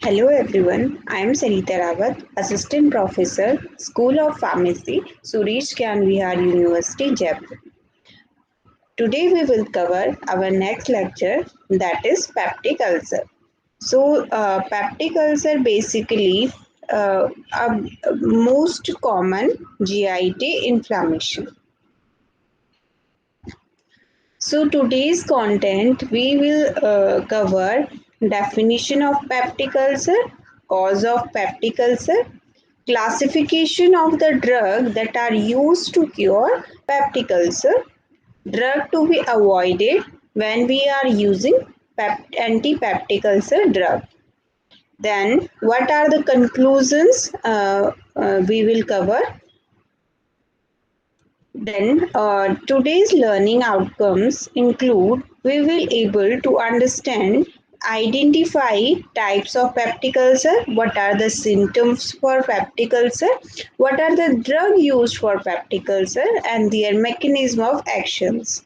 Hello everyone, I am SARITA RAWAT, Assistant Professor, School of Pharmacy, Suresh Gyan Vihar University, Jaipur. Today we will cover our next lecture, that is peptic ulcer. Peptic ulcer basically a most common GIT inflammation. So today's content we will cover definition of peptic ulcer, cause of peptic ulcer, classification of the drug that are used to cure peptic ulcer, drug to be avoided when we are using anti-peptic ulcer drug. Then what are the conclusions we will cover. Then today's learning outcomes include we will able to understand, identify types of peptic ulcer, what are the symptoms for peptic ulcer, what are the drug used for peptic ulcer and their mechanism of actions.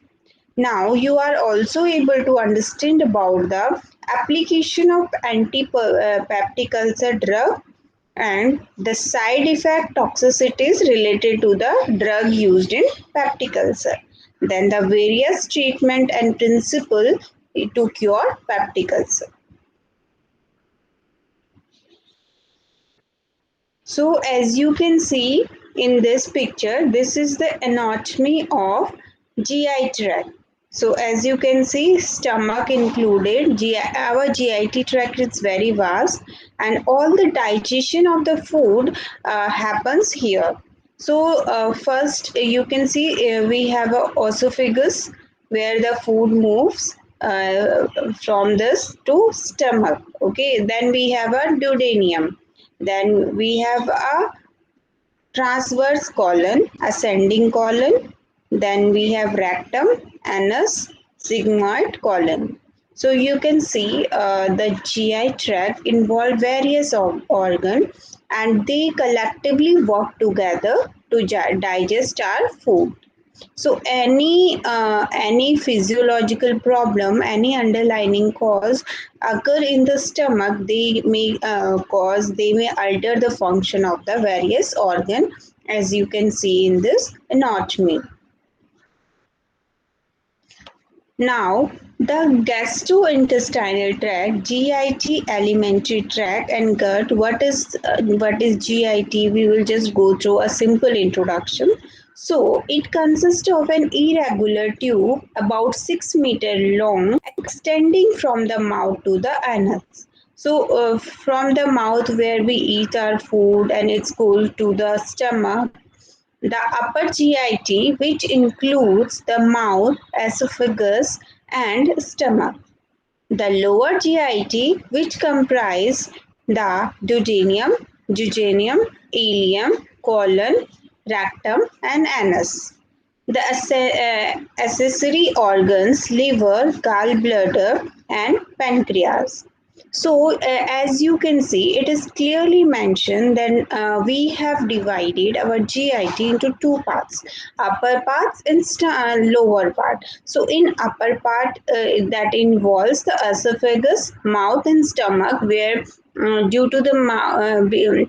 Now you are also able to understand about the application of anti-peptic ulcer drug and the side effect toxicities related to the drug used in peptic ulcer. Then the various treatment and principle to cure peptic ulcer. So as you can see in this picture, this is the anatomy of GI tract. So as you can see, stomach included, our GIT tract is very vast and all the digestion of the food happens here. So first you can see we have a esophagus where the food moves from this to stomach. Okay, then we have a duodenum. Then we have a transverse colon, ascending colon. Then we have rectum, anus, sigmoid colon. So you can see the GI tract involve various organs and they collectively work together to digest our food. So any physiological problem, any underlying cause occur in the stomach, they may alter the function of the various organ, as you can see in this anatomy. Now, the gastrointestinal tract, GIT, alimentary tract, and gut. What is GIT? We will just go through a simple introduction. So, it consists of an irregular tube about 6 meters long, extending from the mouth to the anus. So, from the mouth where we eat our food, and it's goes to the stomach, the upper GIT, which includes the mouth, esophagus, and stomach. The lower GIT, which comprise the duodenum, jejunum, ileum, colon, rectum, and anus. The accessory organs, liver, gallbladder, and pancreas. So, as you can see, it is clearly mentioned that we have divided our GIT into two parts, upper parts and lower part. So, in upper part, that involves the esophagus, mouth, and stomach, where due to the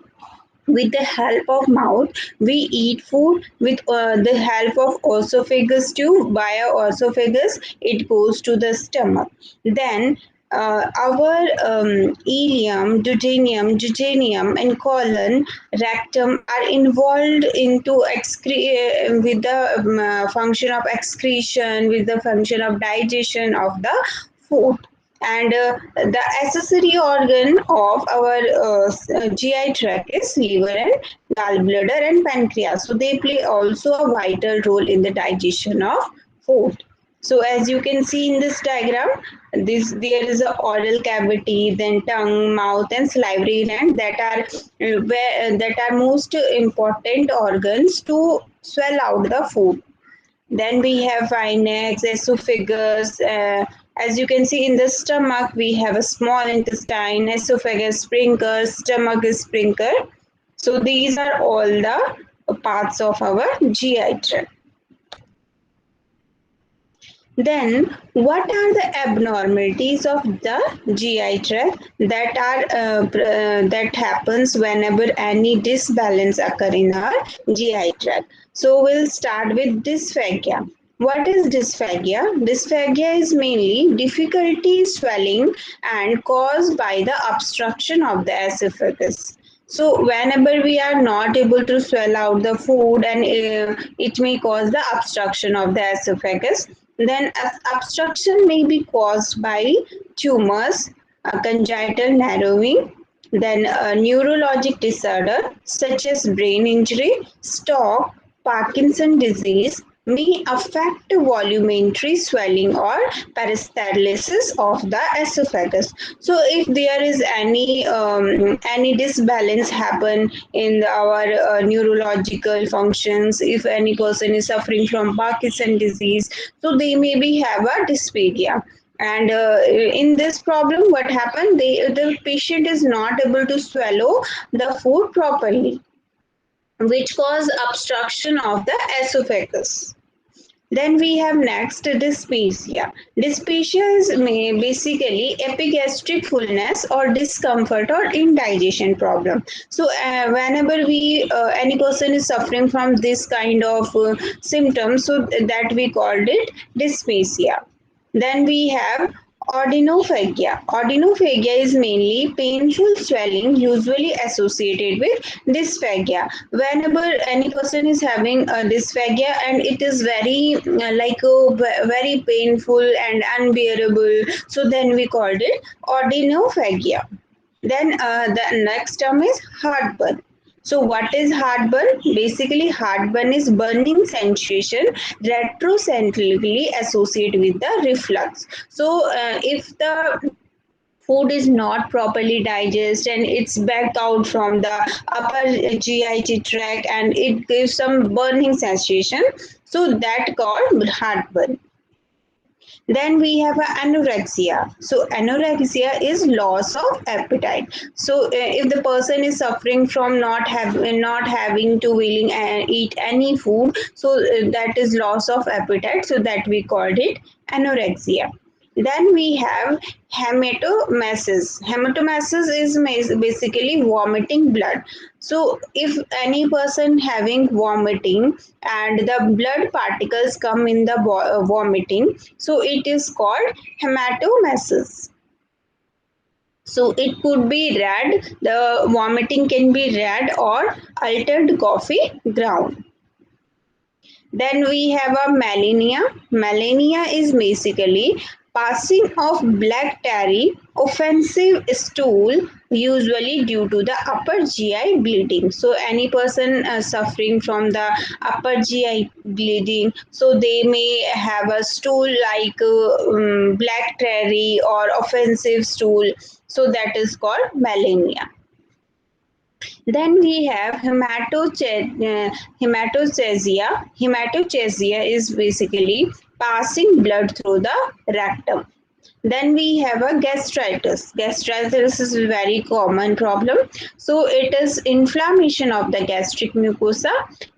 with the help of mouth we eat food, with the help of esophagus too, via esophagus it goes to the stomach. Then our ileum, duodenum, jejunum, and colon, rectum are involved into with the function of excretion, with the function of digestion of the food. And the accessory organ of our GI tract is liver and gallbladder and pancreas. So they play also a vital role in the digestion of food. So as you can see in this diagram, there is a oral cavity, then tongue, mouth, and salivary gland that are most important organs to swell out the food. Then we have pharynx, esophagus. As you can see in the stomach, we have a small intestine, esophagus, sphincter, stomach is sphincter. So these are all the parts of our GI tract. Then, what are the abnormalities of the GI tract that happens whenever any disbalance occur in our GI tract? So, we'll start with dysphagia. What is dysphagia? Dysphagia is mainly difficulty swelling and caused by the obstruction of the esophagus. So whenever we are not able to swallow out the food and it may cause the obstruction of the esophagus, then obstruction may be caused by tumors, congenital narrowing, then a neurologic disorder such as brain injury, stroke, Parkinson disease may affect voluntary swelling or peristalsis of the esophagus. So, if there is any disbalance happen in our neurological functions, if any person is suffering from Parkinson disease, so they maybe have a dysphagia. And in this problem, what happened? The patient is not able to swallow the food properly, which cause obstruction of the esophagus. Then we have next dyspepsia. Dyspepsia is basically epigastric fullness or discomfort or indigestion problem. So whenever we any person is suffering from this kind of symptoms, so that we called it dyspepsia. Then we have odinophagia. Odinophagia is mainly painful swelling usually associated with dysphagia. Whenever any person is having a dysphagia and it is very very painful and unbearable, so then we called it odinophagia. Then the next term is heartburn. So what is heartburn? Basically, heartburn is burning sensation retrocentrically associated with the reflux. So if the food is not properly digested and it's back out from the upper GIT tract and it gives some burning sensation, so that called heartburn. Then we have anorexia. So anorexia is loss of appetite. So if the person is suffering from not having to willing eat any food, so that is loss of appetite. So that we called it anorexia. Then we have hematomesis. Hematomesis is basically vomiting blood. So if any person having vomiting and the blood particles come in the vomiting, so it is called hematomesis. So it could be red, the vomiting can be red or altered coffee ground. Then we have a melania. Melania is basically passing of black tarry, offensive stool, usually due to the upper GI bleeding. So any person suffering from the upper GI bleeding, so they may have a stool like black tarry or offensive stool. So that is called melania. Then we have hematochezia. Hematochezia is basically passing blood through the rectum. Then we have a gastritis. Gastritis is a very common problem. So it is inflammation of the gastric mucosa,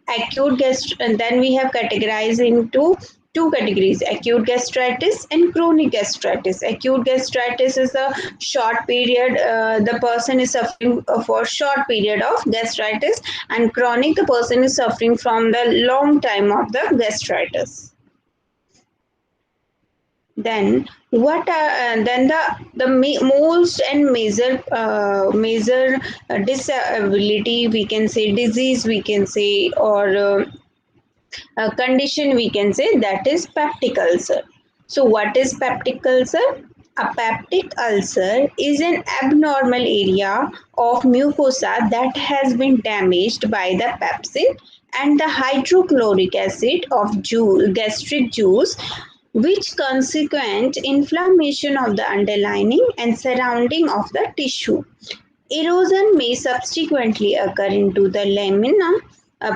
and then we have categorized into two categories: acute gastritis and chronic gastritis. Acute gastritis is a short period, the person is suffering for short period of gastritis, and chronic, the person is suffering from the long time of the gastritis. Then what are then the most and major disability, we can say disease, we can say, or condition, we can say, that is peptic ulcer. So what is peptic ulcer? A peptic ulcer is an abnormal area of mucosa that has been damaged by the pepsin and the hydrochloric acid of gastric juice, which consequent inflammation of the underlining and surrounding of the tissue. Erosion may subsequently occur into the lamina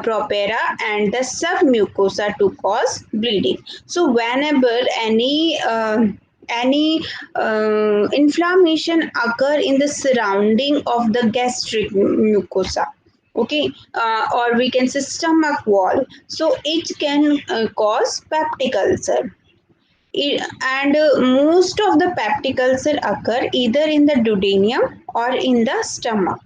propria and the submucosa to cause bleeding. So whenever any inflammation occur in the surrounding of the gastric mucosa, okay, or we can say stomach wall, so it can cause peptic ulcer. and most of the peptic ulcer occur either in the duodenum or in the stomach.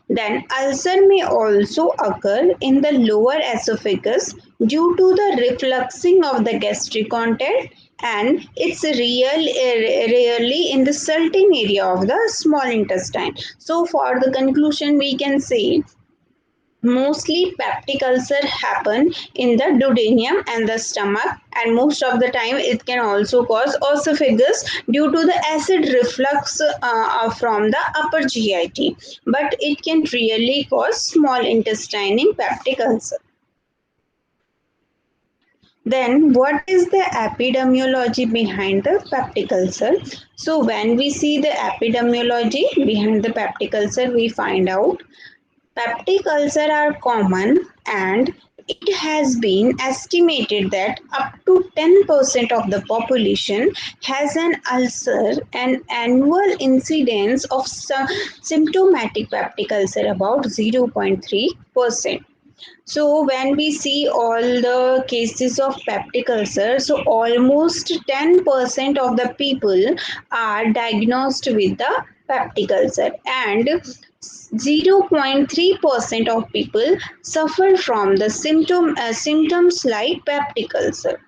Then ulcer may also occur in the lower esophagus due to the refluxing of the gastric content, and it's rarely in the certain area of the small intestine. So for the conclusion we can say mostly peptic ulcer happen in the duodenum and the stomach, and most of the time it can also cause esophagus due to the acid reflux from the upper GIT, but it can really cause small intestine peptic ulcer. Then what is the epidemiology behind the peptic ulcer? So when we see the epidemiology behind the peptic ulcer, we find out peptic ulcers are common, and it has been estimated that up to 10% of the population has an ulcer, and annual incidence of symptomatic peptic ulcer about 0.3%. So when we see all the cases of peptic ulcer, so almost 10% of the people are diagnosed with the peptic ulcer, and 0.3% of people suffer from the symptoms like peptic ulcer.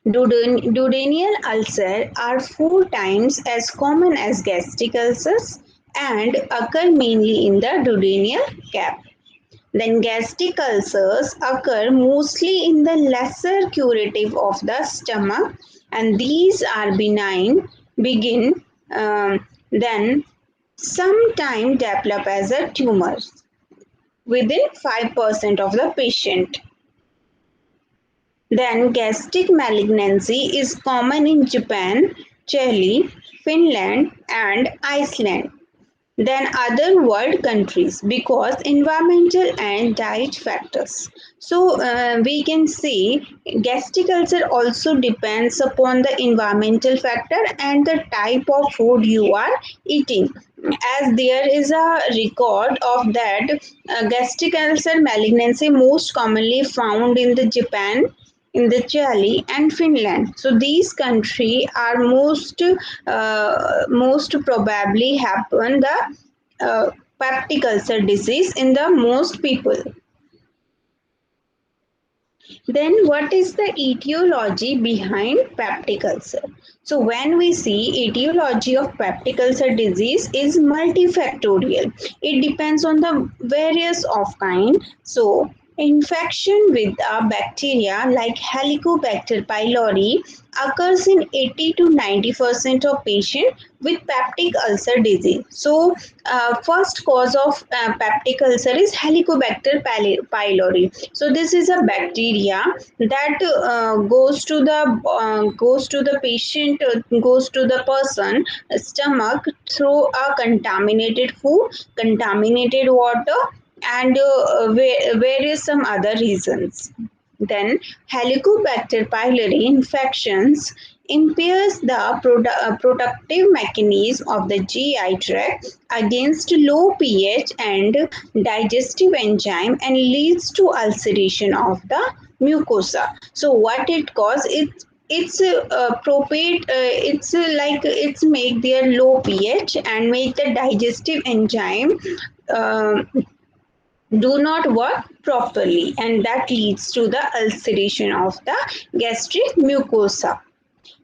Duodenal ulcer are 4 times as common as gastric ulcers and occur mainly in the duodenal cap. Then gastric ulcers occur mostly in the lesser curative of the stomach, and these are begin, then sometime develop as a tumor within 5% of the patient. Then gastric malignancy is common in Japan, Chile, Finland and Iceland than other world countries because environmental and diet factors. So we can say gastric ulcer also depends upon the environmental factor and the type of food you are eating, as there is a record of that gastric ulcer malignancy most commonly found in the Japan, in the Chile and Finland. So these countries are most probably happen the peptic ulcer disease in the most people. Then what is the etiology behind peptic ulcer? So when we see etiology of peptic ulcer disease is multifactorial. It depends on the various of kind. So infection with a bacteria like Helicobacter pylori occurs in 80 to 90% of patients with peptic ulcer disease. So first cause of peptic ulcer is Helicobacter pylori. So this is a bacteria that goes to the patient, goes to the person stomach through a contaminated food, contaminated water, and various some other reasons. Then Helicobacter pylori infections impairs the productive mechanism of the GI tract against low pH and digestive enzyme and leads to ulceration of the mucosa. So what it causes, it's propate it's like it's make their low pH and make the digestive enzyme uh, do not work properly, and that leads to the ulceration of the gastric mucosa.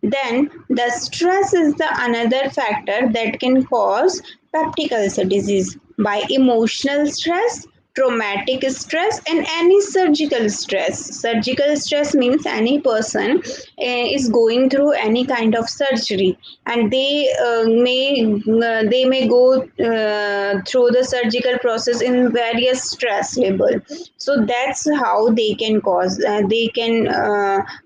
Then the stress is the another factor that can cause peptic ulcer disease by emotional stress, traumatic stress and any surgical stress. Surgical stress means any person is going through any kind of surgery, and they may go through the surgical process in various stress level. So that's how they can cause they can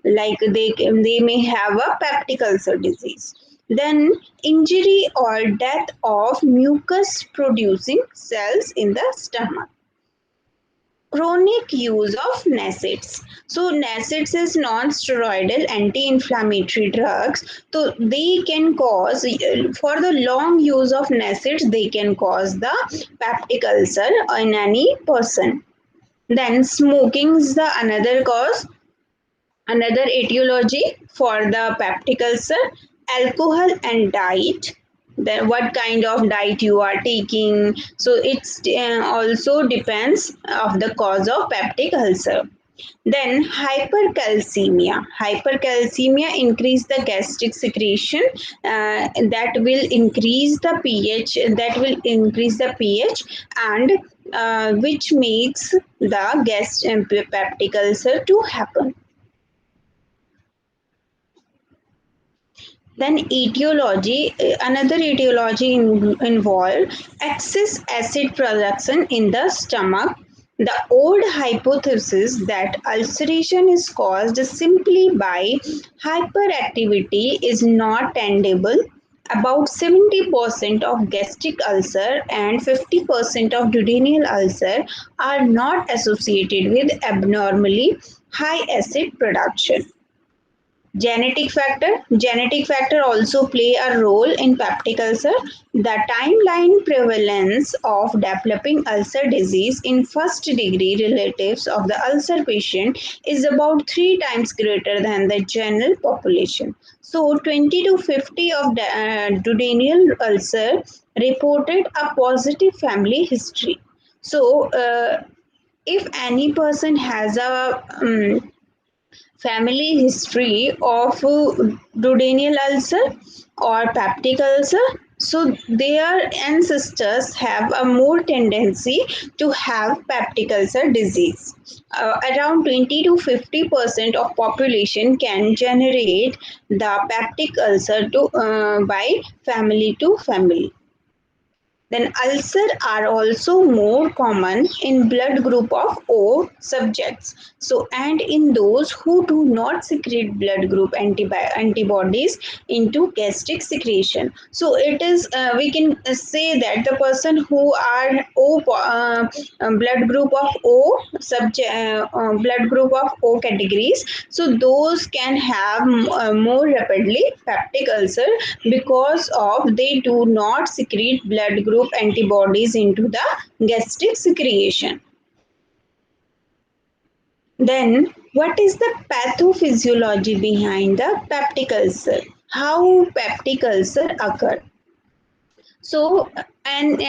they may have a peptic ulcer disease. Then injury or death of mucus producing cells in the stomach. Chronic use of NSAIDs. So NSAIDs is non-steroidal anti-inflammatory drugs. So they can cause, for the long use of NSAIDs, they can cause the peptic ulcer in any person. Then smoking is the another cause. Another etiology for the peptic ulcer, alcohol and diet. Then what kind of diet you are taking. So it's also depends of the cause of peptic ulcer. Then hypercalcemia. Hypercalcemia increase the gastric secretion, that will increase the pH. That will increase the pH, and which makes the peptic ulcer to happen. Then etiology, another etiology involve excess acid production in the stomach. The old hypothesis that ulceration is caused simply by hyperactivity is not tenable. About 70% of gastric ulcer and 50% of duodenal ulcer are not associated with abnormally high acid production. Genetic factor also play a role in peptic ulcer. The timeline prevalence of developing ulcer disease in first degree relatives of the ulcer patient is about 3 times greater than the general population. So 20 to 50 of the duodenal ulcer reported a positive family history. So if any person has a family history of duodenal ulcer or peptic ulcer, so their ancestors have a more tendency to have peptic ulcer disease. Around 20 to 50% of population can generate the peptic ulcer to by family to family. Then ulcers are also more common in blood group of O subjects. So and in those who do not secrete blood group antibodies into gastric secretion. So it is we can say that the person who are blood group of O subject blood group of O categories. So those can have more rapidly peptic ulcer because of they do not secrete blood group antibodies into the gastric secretion. Then what is the pathophysiology behind the peptic ulcer? How peptic ulcer occur? So, and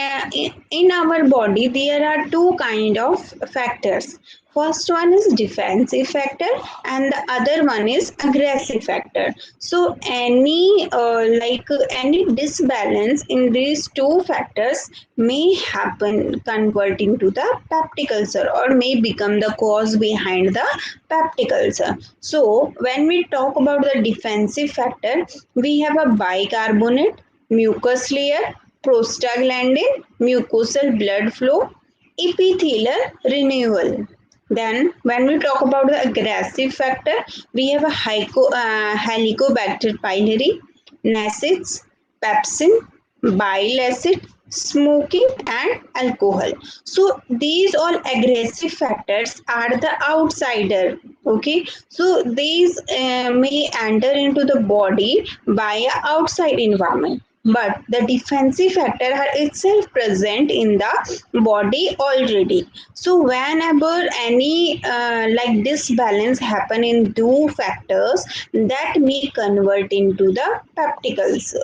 in our body, there are two kind of factors. First one is defensive factor, and the other one is aggressive factor. So, any disbalance in these two factors may happen, convert into the peptic ulcer, or may become the cause behind the peptic ulcer. So, when we talk about the defensive factor, we have a bicarbonate, mucus layer, prostaglandin, mucosal blood flow, epithelial renewal. Then, when we talk about the aggressive factor, we have a Helicobacter pylori, NASIDs, pepsin, bile acid, smoking, and alcohol. So these all aggressive factors are the outsider. Okay, so these may enter into the body by a outside environment, but the defensive factor are itself present in the body already. So whenever any disbalance happen in two factors, that may convert into the peptic ulcer.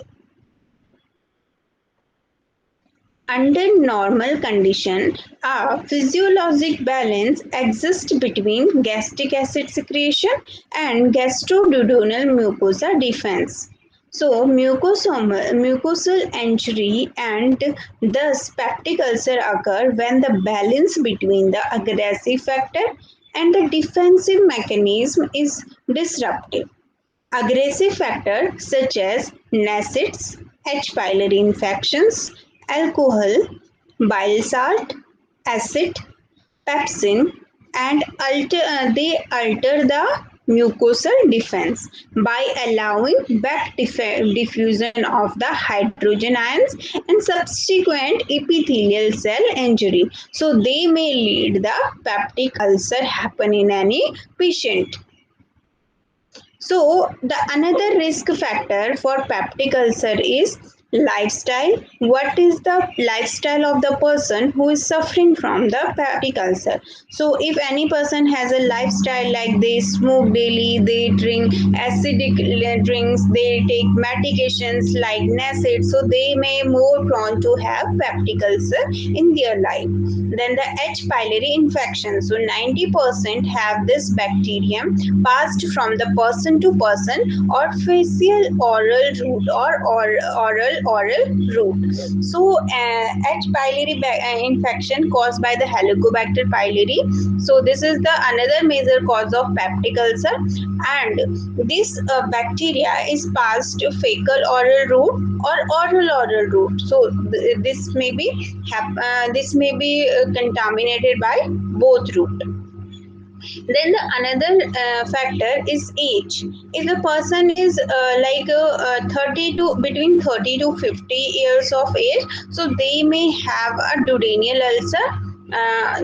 Under normal condition, a physiologic balance exists between gastric acid secretion and gastroduodenal mucosa defense. So, mucosal injury and thus peptic ulcer occur when the balance between the aggressive factor and the defensive mechanism is disrupted. Aggressive factors such as NASIDs, H. pylori infections, alcohol, bile salt, acid, pepsin, and they alter the mucosal defense by allowing back diffusion of the hydrogen ions and subsequent epithelial cell injury. So they may lead the peptic ulcer happen in any patient. So the another risk factor for peptic ulcer is lifestyle. What is the lifestyle of the person who is suffering from the peptic ulcer? So if any person has a lifestyle like they smoke daily, they drink acidic drinks, they take medications like NSAID, so they may more prone to have peptic ulcer in their life. Then the H. pylori infection. So 90% have this bacterium passed from the person to person or facial oral route or oral route. So H. pylori infection caused by the Helicobacter pylori. So this is the another major cause of peptic ulcer, and this bacteria is passed to fecal oral route or oral route. So this may be contaminated by both route. Then the another factor is age. If the person is 30 to between 30 to 50 years of age, so they may have a duodenal ulcer.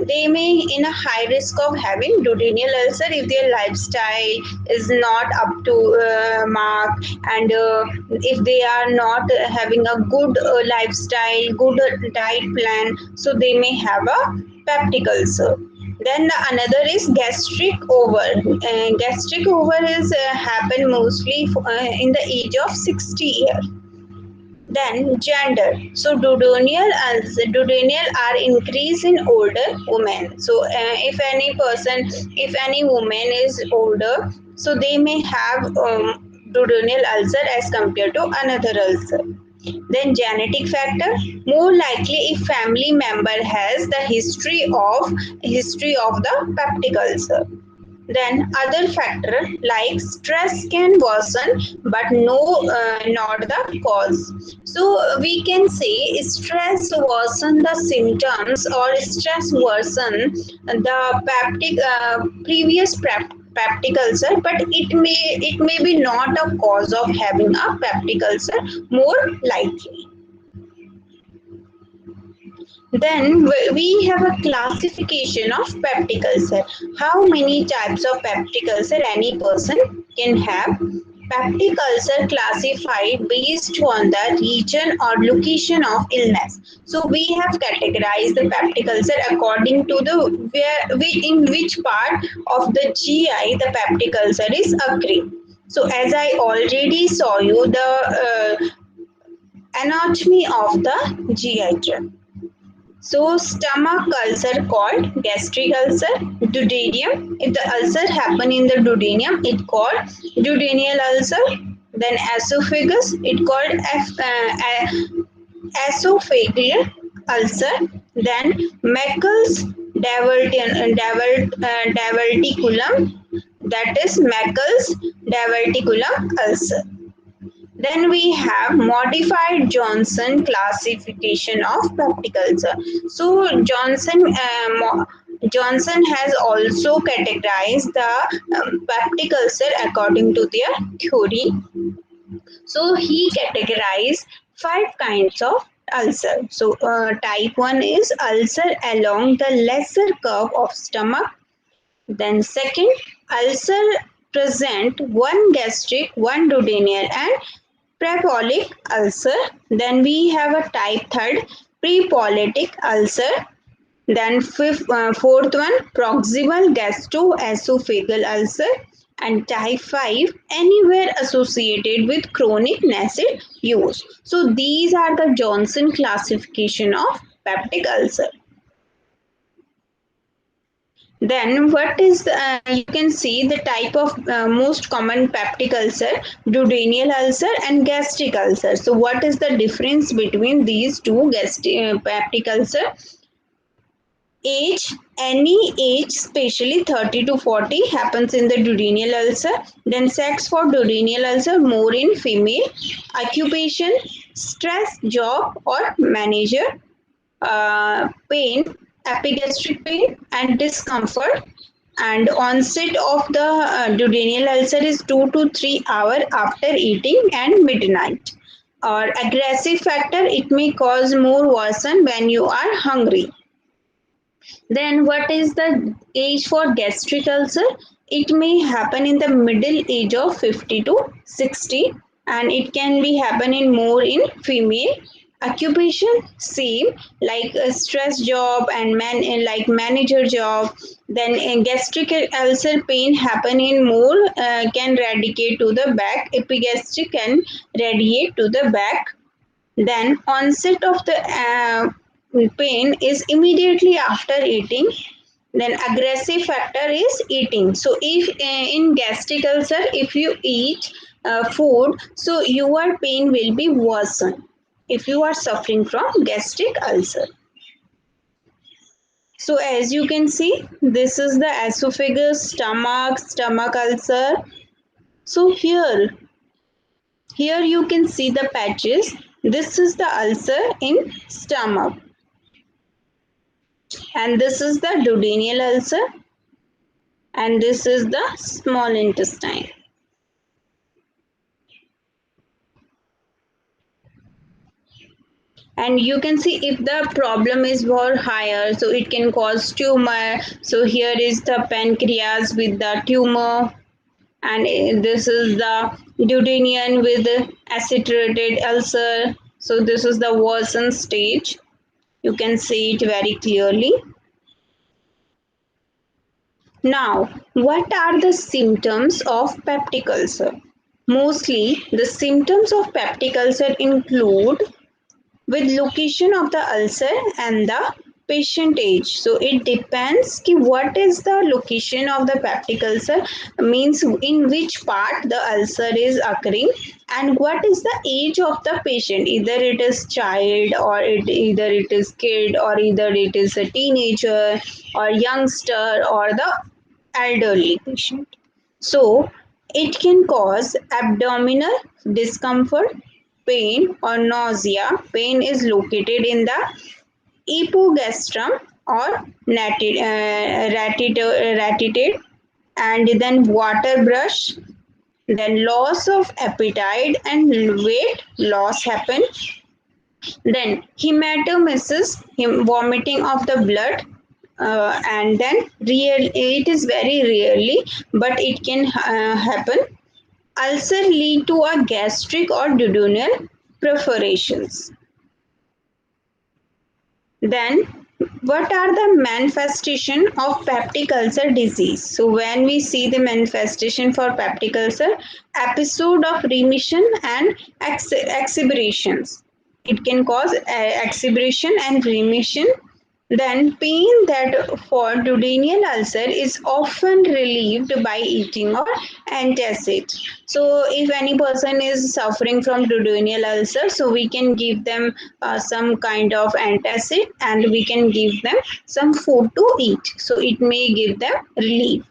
They may in a high risk of having duodenal ulcer if their lifestyle is not up to mark, and if they are not having a good lifestyle, good diet plan, so they may have a peptic ulcer. Then the another is gastric over. Gastric over is happen mostly in the age of 60 years. Then gender. So duodenal are increase in older women. So if any woman is older, so they may have duodenal ulcer as compared to another ulcer. Then genetic factor, more likely if family member has the history of the peptic ulcer. Then other factor like stress can worsen, but not the cause. So we can say stress worsen the symptoms or stress worsen the previous peptic ulcer, but it may be not a cause of having a peptic ulcer more likely. Then we have a classification of peptic ulcer. How many types of peptic ulcer any person can have? Peptic ulcer classified based on the region or location of illness. So we have categorized the peptic ulcer according to the in which part of the GI the peptic ulcer is occurring. So as I already saw you the anatomy of the GI tract. So stomach ulcer called gastric ulcer, duodenum. If the ulcer happen in the duodenum, it called duodenal ulcer. Then esophagus, it called esophageal ulcer. Then Meckel's diverticulum, that is Meckel's diverticulum ulcer. Then we have modified Johnson classification of peptic ulcer. So Johnson has also categorized the peptic ulcer according to their theory. So he categorized 5 kinds of ulcer. So type 1 is ulcer along the lesser curve of stomach. Then second, ulcer present one gastric, one duodenal and prepolic ulcer. Then we have a type third, prepolitic ulcer. Then fourth one, proximal gastroesophageal ulcer. And type 5, anywhere associated with chronic NSAID use. So these are the Johnson classification of peptic ulcer. Then what is you can see the type of most common peptic ulcer, duodenal ulcer and gastric ulcer. So what is the difference between these two peptic ulcer? Age, any age, especially 30 to 40 happens in the duodenal ulcer. Then sex for duodenal ulcer more in female. Occupation, stress, job or manager, pain, epigastric pain and discomfort, and onset of the duodenal ulcer is 2 to 3 hours after eating and midnight. Or aggressive factor, it may cause more worsen when you are hungry. Then what is the age for gastric ulcer? It may happen in the middle age of 50 to 60, and it can be happen in more in female. Occupation same, like a stress job and like manager job. Then gastric ulcer pain happen in more, can radiate to the back. Epigastric can radiate to the back. Then onset of the pain is immediately after eating. Then aggressive factor is eating. So if in gastric ulcer, if you eat food, so your pain will be worsened if you are suffering from gastric ulcer. So as you can see, this is the esophagus, stomach ulcer. So here you can see the patches. This is the ulcer in stomach, and this is the duodenal ulcer, and this is the small intestine. And you can see if the problem is more higher, so it can cause tumor. So here is the pancreas with the tumor, and this is the duodenum with accelerated ulcer. So this is the worsened stage. You can see it very clearly. Now, what are the symptoms of peptic ulcer? Mostly, the symptoms of peptic ulcer include with location of the ulcer and the patient age. So it depends ki what is the location of the peptic ulcer, means in which part the ulcer is occurring, and what is the age of the patient. Either it is child, or either it is kid, or either it is a teenager or youngster or the elderly patient. So it can cause abdominal discomfort, pain or nausea. Pain is located in the epigastrum or ratite, and then water brush. Then loss of appetite and weight loss happen. Then hematemesis, vomiting of the blood, and then it is very rarely, but it can happen. Ulcer lead to a gastric or duodenal perforations. Then, what are the manifestation of peptic ulcer disease? So, when we see the manifestation for peptic ulcer, episode of remission and exhibitions. It can cause exhibition and remission. Then pain that for duodenal ulcer is often relieved by eating or antacid. So if any person is suffering from duodenal ulcer, so we can give them some kind of antacid, and we can give them some food to eat. So it may give them relief.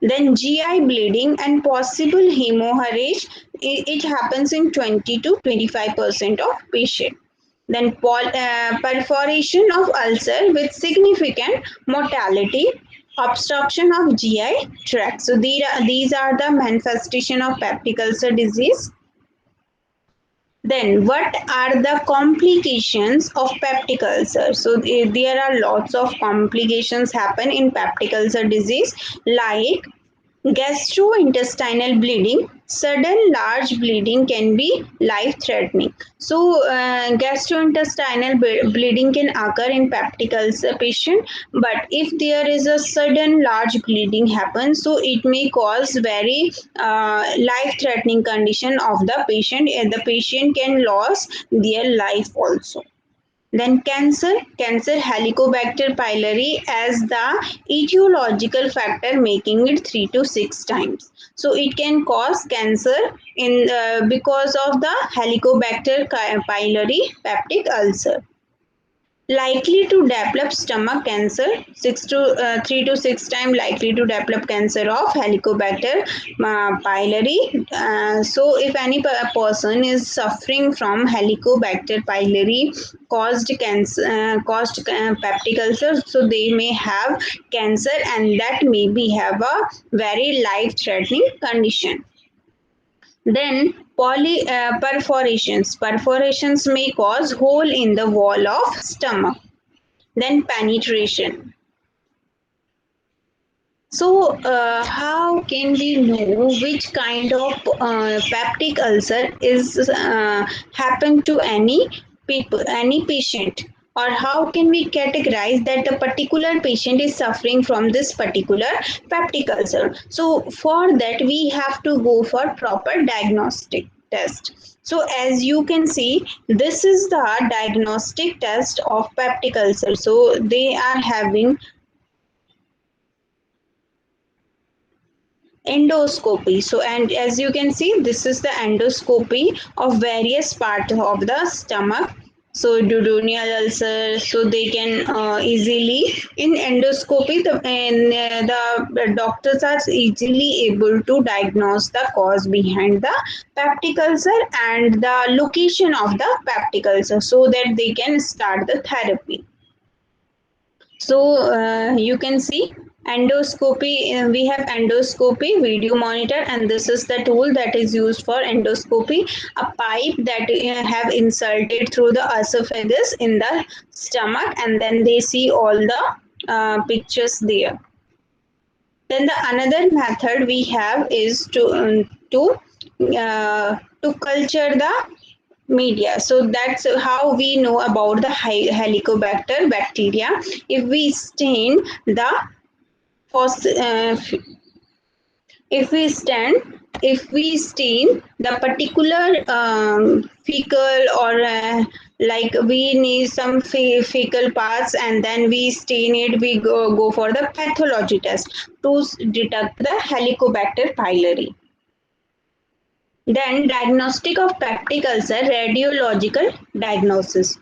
Then GI bleeding and possible hemorrhage, it happens in 20 to 25% of patients. Then perforation of ulcer with significant mortality, obstruction of GI tract. So these are the manifestation of peptic ulcer disease. Then what are the complications of peptic ulcer? So there are lots of complications happen in peptic ulcer disease, like gastrointestinal bleeding. Sudden large bleeding can be life threatening. So gastrointestinal bleeding can occur in peptic ulcer patient, but if there is a sudden large bleeding happen, so it may cause very life threatening condition of the patient, and the patient can lose their life also. Then cancer Helicobacter pylori as the etiological factor, making it 3 to 6 times. So it can cause cancer in because of the Helicobacter pylori peptic ulcer. Likely to develop stomach cancer, 3 to 6 times likely to develop cancer of Helicobacter pylori. So if any person is suffering from Helicobacter pylori caused cancer, peptic ulcer, so they may have cancer, and that may be have a very life threatening condition. Then perforations. Perforations may cause hole in the wall of stomach. Then penetration. So, how can we know which kind of peptic ulcer is happen to any people, any patient, or how can we categorize that the particular patient is suffering from this particular peptic ulcer? So, for that we have to go for proper diagnostic test. So, as you can see, this is the diagnostic test of peptic ulcer. So, they are having endoscopy. So, and as you can see, this is the endoscopy of various parts of the stomach. So, duodenal ulcer, so they can easily in endoscopy, the doctors are easily able to diagnose the cause behind the peptic ulcer and the location of the peptic ulcer, so that they can start the therapy. So you can see endoscopy, we have endoscopy, video monitor, and this is the tool that is used for endoscopy, a pipe that have inserted through the esophagus in the stomach, and then they see all the pictures there. Then the another method we have is to culture the media. So that's how we know about the helicobacter bacteria. If we stain the fos- uh, if we stand if we stain the particular fecal or like we need some fecal parts, and then we stain it, we go for the pathology test to detect the helicobacter pylori. Then diagnostic of peptic ulcer, radiological diagnosis.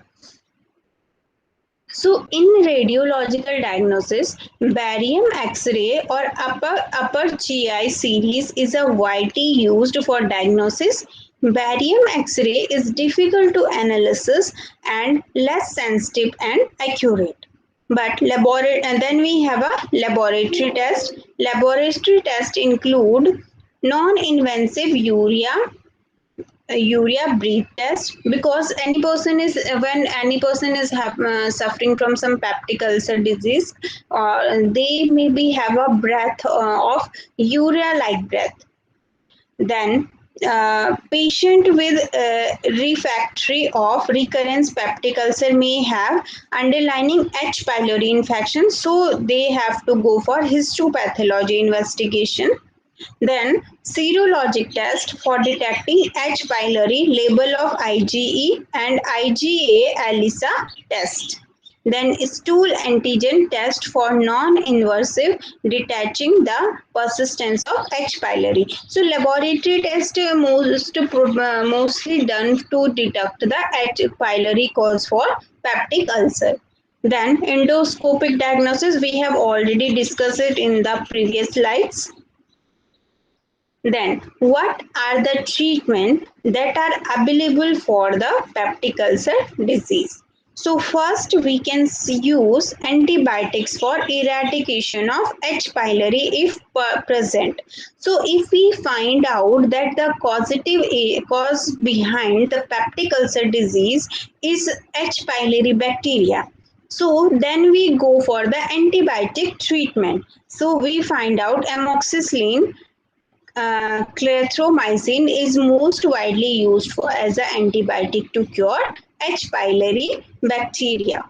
So, in radiological diagnosis, barium X-ray or upper GI series is a widely used for diagnosis. Barium X-ray is difficult to analysis and less sensitive and accurate. But laboratory, and then we have a laboratory test. Laboratory tests include non-invasive urea breath test, because any person is when any person is suffering from some peptic ulcer disease, they maybe have a breath of urea like breath. Then patient with refractory of recurrence peptic ulcer may have underlying H. pylori infection, so they have to go for histopathology investigation. Then serologic test for detecting H. pylori, label of IgE and IgA ELISA test. Then stool antigen test for non-invasive detaching the persistence of H. pylori. So laboratory test mostly done to detect the H. pylori cause for peptic ulcer. Then endoscopic diagnosis, we have already discussed it in the previous slides. Then, what are the treatments that are available for the peptic ulcer disease? So, first we can use antibiotics for eradication of H. pylori if present. So, if we find out that the causative cause behind the peptic ulcer disease is H. pylori bacteria, so then we go for the antibiotic treatment. So we find out amoxicillin, clarithromycin is most widely used for as an antibiotic to cure H. pylori bacteria.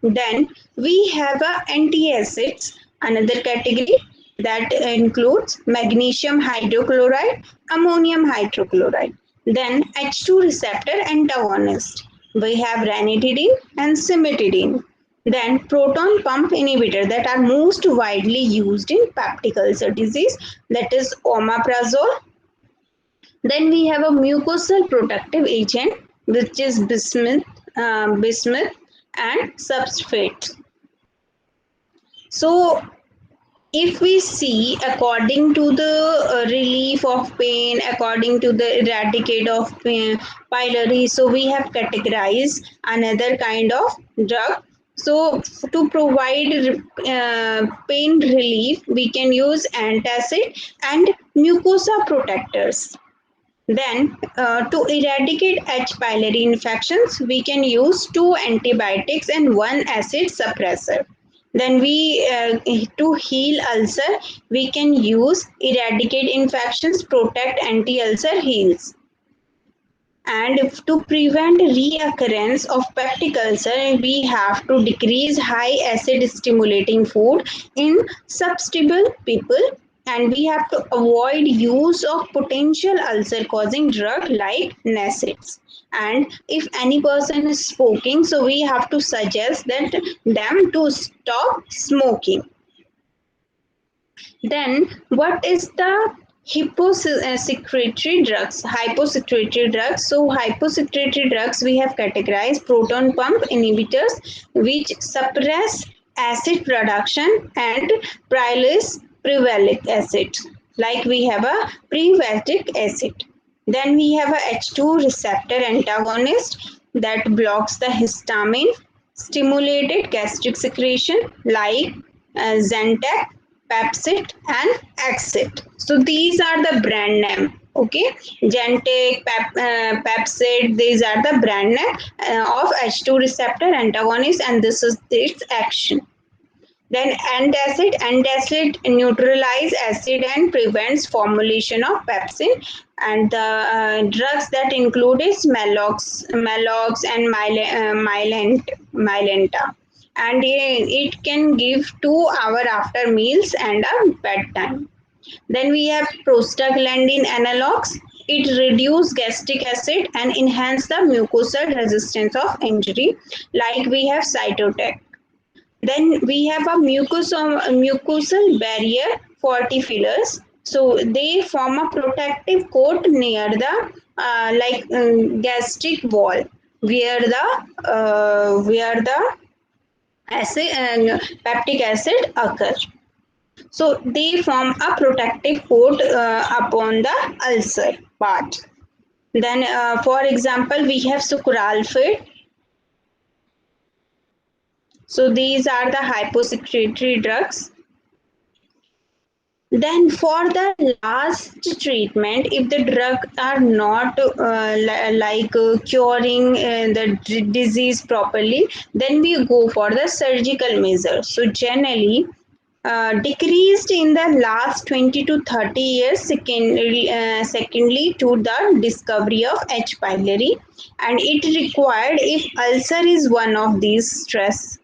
Then we have antacids, another category that includes magnesium hydrochloride, ammonium hydrochloride. Then H2 receptor antagonist. We have ranitidine and cimetidine. Then proton pump inhibitor that are most widely used in peptic ulcer disease, that is omeprazole. Then we have a mucosal protective agent which is bismuth and substrate. So if we see according to the relief of pain, according to the eradicate of pylori, so we have categorized another kind of drug. So to provide pain relief, we can use antacid and mucosa protectors. Then to eradicate H. pylori infections, we can use 2 antibiotics and 1 acid suppressor. Then to heal ulcer, we can use eradicate infections, protect anti-ulcer heals. And to prevent reoccurrence of peptic ulcer, we have to decrease high acid stimulating food in susceptible people, and we have to avoid use of potential ulcer causing drug like NSAIDs. And if any person is smoking, so we have to suggest that them to stop smoking. Then, what is the hyposecretory drugs? Hyposecretory drugs. So, hyposecretory drugs we have categorized proton pump inhibitors, which suppress acid production, and prevalic acid. Like we have a prevaltic acid. Then we have a H2 receptor antagonist that blocks the histamine stimulated gastric secretion, like Zantac, Pepsid, and Exit. So these are the brand name. Okay, Gentic, Pepsid, these are the brand name of H2 receptor antagonist, and this is its action. Then antacid neutralize acid and prevents formulation of pepsin. And the drugs that include is Malox and Mylenta. And it can give 2 hours after meals and a bedtime. Then we have prostaglandin analogs. It reduce gastric acid and enhance the mucosal resistance of injury. Like we have cytotec. Then we have a mucosal barrier fortifiers. So they form a protective coat near the gastric wall, where the acid peptic acid occurs. So they form a protective coat upon the ulcer part. Then, for example, we have sucralfate. So these are the hyposecretory drugs. Then for the last treatment, if the drugs are not curing the disease properly, then we go for the surgical measure. So generally, decreased in the last 20 to 30 years, secondly to the discovery of H. pylori, and it required if ulcer is one of these stress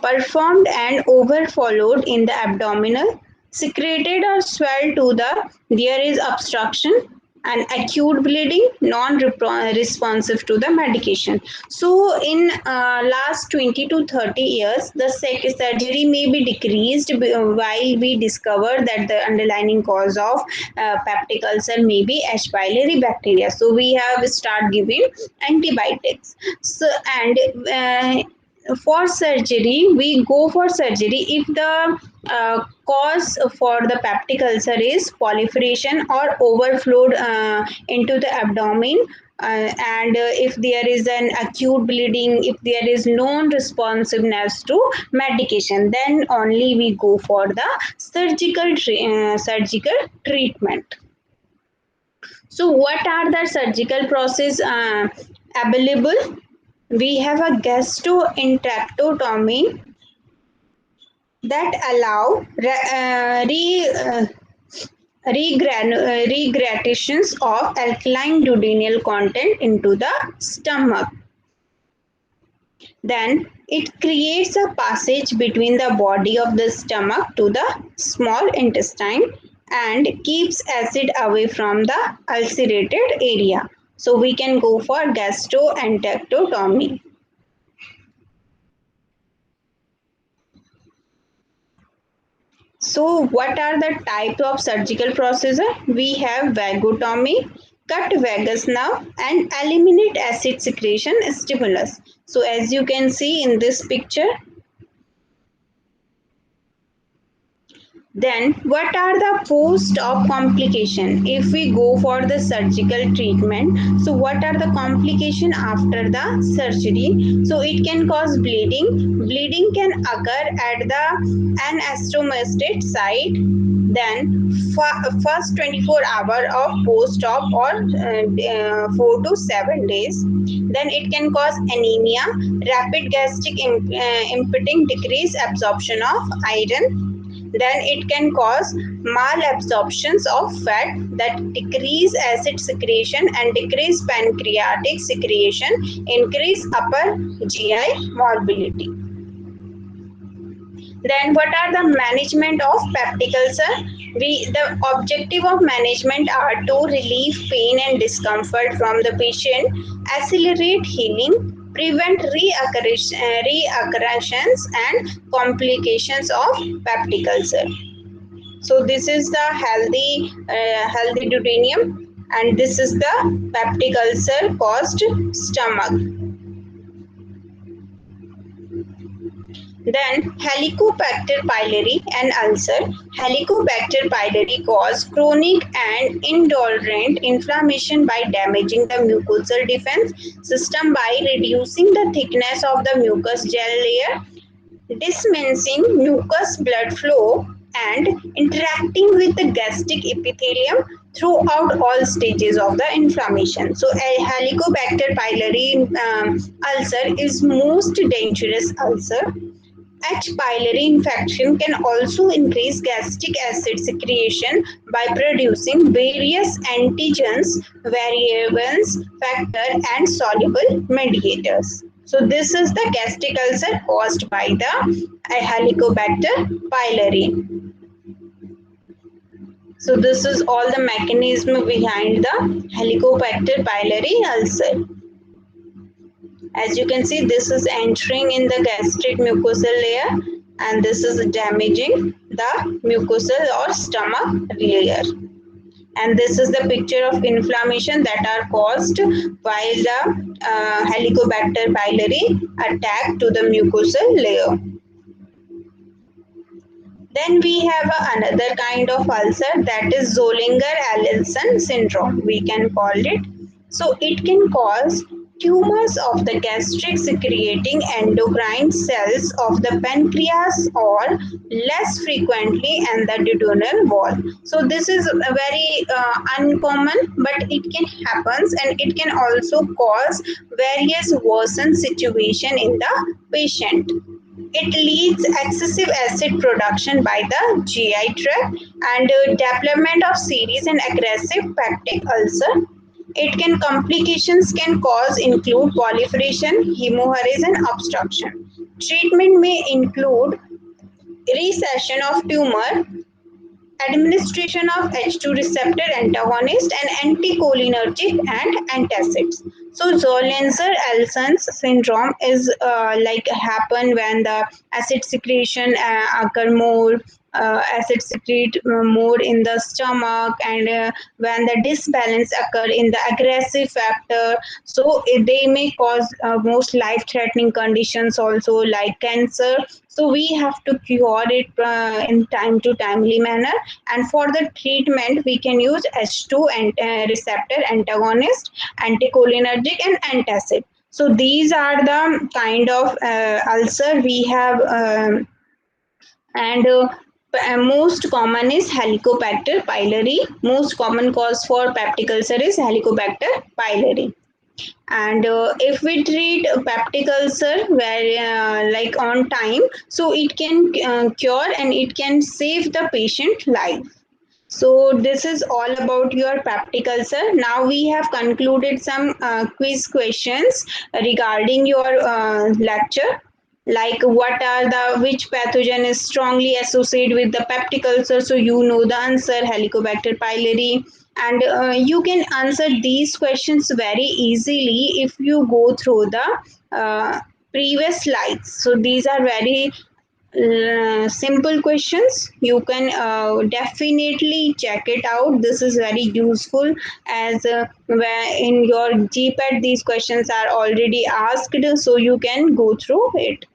performed and overfollowed in the abdominal, secreted or swelled to the there is obstruction and acute bleeding, non-responsive to the medication. So in last 20 to 30 years, the surgery may be decreased while we discover that the underlying cause of peptic ulcer may be H. pylori bacteria. So we have start giving antibiotics. So and for surgery, we go for surgery if the cause for the peptic ulcer is proliferation or overflowed into the abdomen, and if there is an acute bleeding, if there is non-responsiveness to medication, then only we go for the surgical treatment. So what are the surgical process available? We have a gastroenterotomy that allow regradations of alkaline duodenal content into the stomach. Then it creates a passage between the body of the stomach to the small intestine and keeps acid away from the ulcerated area. So we can go for gastroenterotomy. So what are the types of surgical procedure? We have vagotomy, cut vagus nerve and eliminate acid secretion stimulus. So as you can see in this picture, Then, what are the post-op complication? If we go for the surgical treatment, so what are the complication after the surgery? So it can cause bleeding. Bleeding can occur at the anastomosate site. Then, first 24 hour of post-op or 4 to 7 days. Then it can cause anemia, rapid gastric emptying, decreased absorption of iron. Then it can cause malabsorptions of fat that decrease acid secretion and decrease pancreatic secretion, increase upper GI mobility. Then what are the management of peptic ulcer? The objective of management are to relieve pain and discomfort from the patient, accelerate healing, prevent reoccurrences and complications of peptic ulcer. So this is the healthy duodenum, and this is the peptic ulcer caused stomach. Then Helicobacter pylori and ulcer. Helicobacter pylori cause chronic and indolent inflammation by damaging the mucosal defense system by reducing the thickness of the mucus gel layer, dispensing mucus blood flow, and interacting with the gastric epithelium throughout all stages of the inflammation. So a Helicobacter pylori ulcer is most dangerous ulcer. H. pylori infection can also increase gastric acid secretion by producing various antigens, variants, factor, and soluble mediators. So this is the gastric ulcer caused by the Helicobacter pylori. So this is all the mechanism behind the Helicobacter pylori ulcer. As you can see, this is entering in the gastric mucosal layer, and this is damaging the mucosal or stomach layer. And this is the picture of inflammation that are caused while the Helicobacter pylori attack to the mucosal layer. Then we have another kind of ulcer, that is Zollinger-Ellison syndrome, we can call it. So it can cause tumors of the gastric secreting endocrine cells of the pancreas or less frequently and the duodenal wall. So this is very uncommon, but it can happen, and it can also cause various worsened situation in the patient. It leads excessive acid production by the GI tract and development of serious and aggressive peptic ulcer. It can complications can cause include proliferation, hemorrhage, and obstruction. Treatment may include recession of tumor, administration of H2 receptor antagonist, and anticholinergic and antacids. So Zollinger-Ellison syndrome is like happen when the acid secretion occur more, acid secrete more in the stomach, and when the disbalance occur in the aggressive factor. So they may cause most life-threatening conditions also like cancer. So we have to cure it in time to timely manner, and for the treatment we can use H2 and receptor antagonist, anticholinergic, and antacid. So these are the kind of ulcer we have, and most common is Helicobacter pylori. Most common cause for peptic ulcer is Helicobacter pylori. And if we treat peptic ulcer where like on time, so it can cure and it can save the patient life. So this is all about your peptic ulcer. Now we have concluded some quiz questions regarding your lecture, like what are the which pathogen is strongly associated with the peptic ulcer. So you know the answer, Helicobacter pylori. And you can answer these questions very easily if you go through the previous slides. So these are very simple questions. You can definitely check it out. This is very useful, as where in your GPAT these questions are already asked, so you can go through it.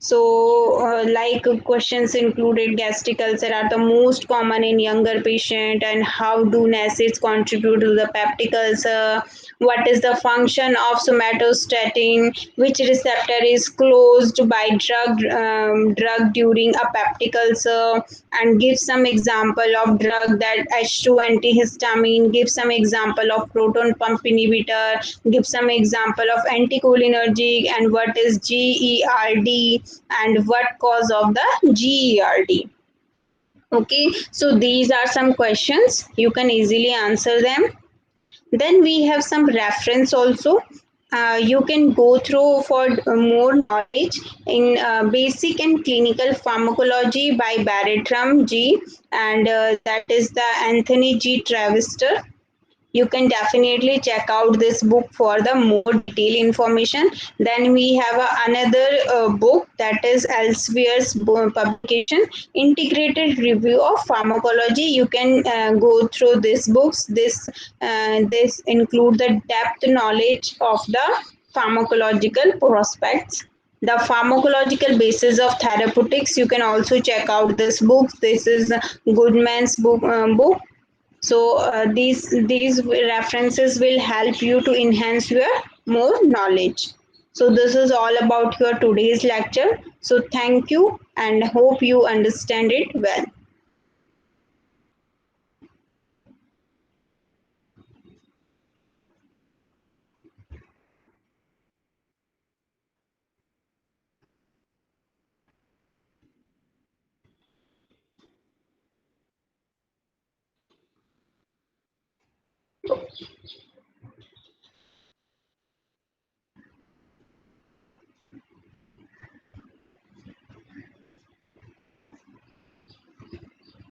So, like questions included gastric ulcer are the most common in younger patient, and how do NSAIDs contribute to the peptic ulcer? What is the function of somatostatin? Which receptor is closed by drug during a peptic ulcer? And give some example of drug that H2 antihistamine. Give some example of proton pump inhibitor. Give some example of anticholinergic, and what is GERD, and what cause of the GERD. Okay, so these are some questions. You can easily answer them. Then we have some reference also. You can go through for more knowledge in basic and clinical pharmacology by Bartram G, and that is the Anthony G. Travister. You can definitely check out this book for the more detailed information. Then we have another book, that is Elsewhere's publication, Integrated Review of Pharmacology. You can go through these books. This include the depth knowledge of the pharmacological prospects, the pharmacological basis of therapeutics. You can also check out this book. This is Goodman's book. So these references will help you to enhance your more knowledge. So this is all about your today's lecture. So thank you and hope you understand it well.